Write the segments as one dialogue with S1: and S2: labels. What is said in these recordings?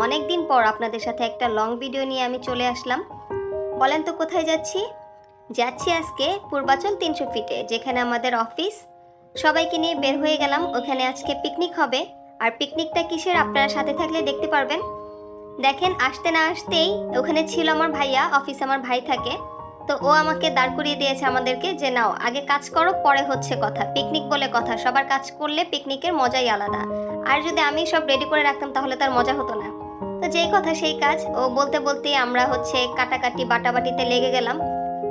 S1: অনেক দিন পর আপনাদের সাথে একটা লং ভিডিও নিয়ে আমি চলে আসলাম। বলেন তো কোথায় যাচ্ছি? যাচ্ছি আজকে পূর্বাচল 300 ফিটে, যেখানে আমাদের অফিস। সবাইকে নিয়ে বের হয়ে গেলাম। ওখানে আজকে পিকনিক হবে। আর পিকনিকটা কিসের আপনারা সাথে থাকলে দেখতে পারবেন। দেখেন, আসতে না আসতেই ওখানে ছিল আমার ভাইয়া, অফিসে আমার ভাই থাকে। তো ও আমাকে দাঁড় করিয়ে দিয়েছে আমাদেরকে, যে নাও আগে কাজ করো, পরে হচ্ছে কথা। পিকনিক বলে কথা, সবার কাজ করলে পিকনিকের মজাই আলাদা। আর যদি আমি সব রেডি করে রাখতাম তাহলে তার মজা হতো না। তো যেই কথা সেই কাজ, ও বলতে বলতেই আমরা কাটাকাটি বাটাবাটিতে লেগে গেলাম।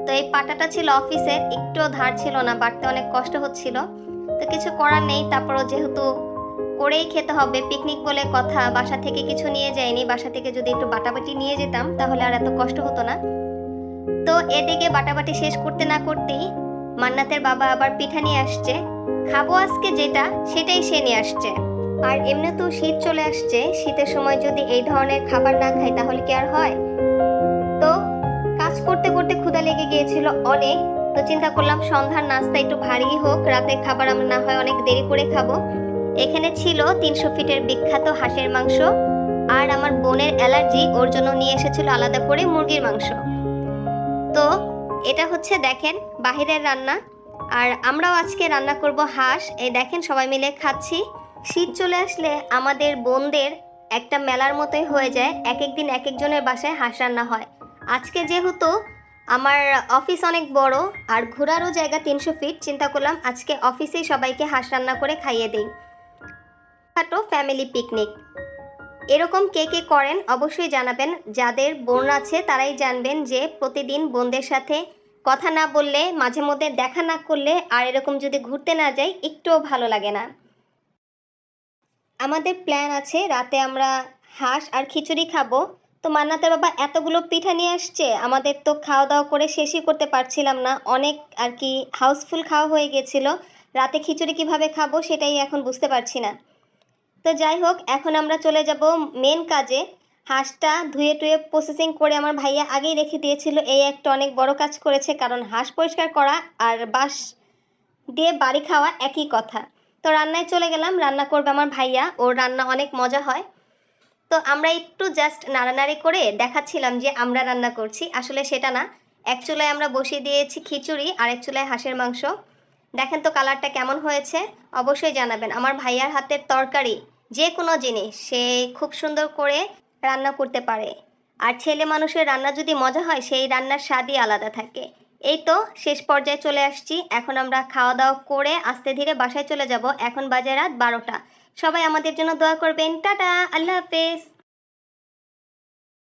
S1: তো এই পাটাটা ছিল অফিসের, একটুও ধার ছিল না, বাটতে অনেক কষ্ট হচ্ছিল। তো কিছু করার নেই, তারপরও যেহেতু করেই খেতে হবে, পিকনিক বলে কথা, বাসা থেকে কিছু নিয়ে যাইনি। বাসা থেকে যদি একটু বাটাবাটি নিয়ে যেতাম তাহলে আর এত কষ্ট হতো না। তো এদিকে বাটাবাটি শেষ করতে না করতেই মান্নাতের বাবা আবার পিঠা নিয়ে আসছে। খাবো আজকে যেটা, সেটাই সে নিয়ে আসছে। আর এমনি তো শীত চলে আসছে, শীতের সময় যদি এই ধরনের খাবার না খাই তাহলে কি আর হয়? তো কাজ করতে করতে ক্ষুধা লেগে গিয়েছিল অনেক। তো চিন্তা করলাম সন্ধ্যার নাস্তা একটু ভারী হোক, রাতের খাবার আমরা না হয় অনেক দেরি করে খাবো। এখানে ছিল 300 ফিটের বিখ্যাত হাঁসের মাংস। আর আমার বোনের অ্যালার্জি, ওর জন্য নিয়ে এসেছিল আলাদা করে মুরগির মাংস। তো এটা হচ্ছে দেখেন বাহিরের রান্না। আর আমরাও আজকে রান্না করব হাঁস। এই দেখেন সবাই মিলে খাচ্ছি। শীত চলে আসলে আমাদের বোনদের একটা মেলার মতোই হয়ে যায়, এক এক দিন এক একজনের বাসায় হাঁস রান্না হয়। আজকে যেহেতু আমার অফিস অনেক বড় আর ঘোরারও জায়গা 300 ফিট, চিন্তা করলাম আজকে অফিসেই সবাইকে হাঁস রান্না করে খাইয়ে দিই। ছোটো ফ্যামিলি পিকনিক। এরকম কে কে করেন অবশ্যই জানাবেন। যাদের বোন আছে তারাই জানবেন যে প্রতিদিন বোনদের সাথে কথা না বললে, মাঝে মধ্যে দেখা না করলে, আর এরকম যদি ঘুরতে না যাই একটুও ভালো লাগে না। আমাদের প্ল্যান আছে রাতে আমরা হাঁস আর খিচুড়ি খাবো। তো মান্নাতের বাবা এতগুলো পিঠা নিয়ে আসছে, আমাদের তো খাওয়া দাওয়া করে শেষই করতে পারছিলাম না, অনেক আর কি হাউসফুল খাওয়া হয়ে গেছিলো। রাতে খিচুড়ি কিভাবে খাবো সেটাই এখন বুঝতে পারছি না। তো যাই হোক, এখন আমরা চলে যাব মেন কাজে। হাঁসটা ধুয়ে টুয়ে প্রসেসিং করে আমার ভাইয়া আগেই রেখে দিয়েছিল। এই একটা অনেক বড় কাজ করেছে, কারণ হাঁস পরিষ্কার করা আর বাঁশ দিয়ে বাড়ি খাওয়া একই কথা। তো রান্নায় চলে গেলাম, রান্না করবে আমার ভাইয়া, ওর রান্না অনেক মজা হয়। তো আমরা একটু জাস্ট নাড়ানাড়ি করে দেখাচ্ছিলাম যে আমরা রান্না করছি, আসলে সেটা না। এক চুলায় আমরা বসিয়ে দিয়েছি খিচুড়ি, আর এক চুলায় হাঁসের মাংস। দেখেন তো কালারটা কেমন হয়েছে, অবশ্যই জানাবেন। আমার ভাইয়ার হাতের তরকারি, যে কোনো জিনিস সে খুব সুন্দর করে রান্না করতে পারে। আর ছেলে মানুষের রান্না যদি মজা হয়, সেই রান্নার স্বাদই আলাদা থাকে। এই তো শেষ পর্যায়ে চলে আসছি। এখন আমরা খাওয়া দাওয়া করে আস্তে ধীরে বাসায় চলে যাব। এখন বাজে রাত 12টা। সবাই আমাদের জন্য দোয়া করবেন। টাটা, আল্লাহ হাফেজ।